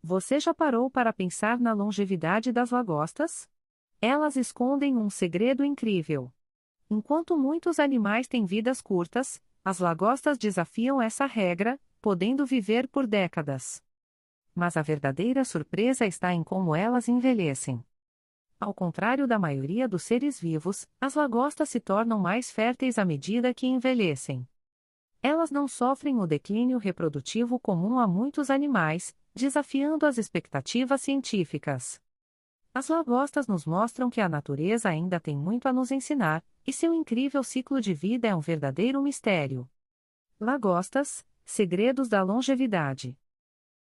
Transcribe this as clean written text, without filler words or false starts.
Você já parou para pensar na longevidade das lagostas? Elas escondem um segredo incrível. Enquanto muitos animais têm vidas curtas, as lagostas desafiam essa regra, podendo viver por décadas. Mas a verdadeira surpresa está em como elas envelhecem. Ao contrário da maioria dos seres vivos, as lagostas se tornam mais férteis à medida que envelhecem. Elas não sofrem o declínio reprodutivo comum a muitos animais, desafiando as expectativas científicas. As lagostas nos mostram que a natureza ainda tem muito a nos ensinar, e seu incrível ciclo de vida é um verdadeiro mistério. Lagostas, segredos da longevidade.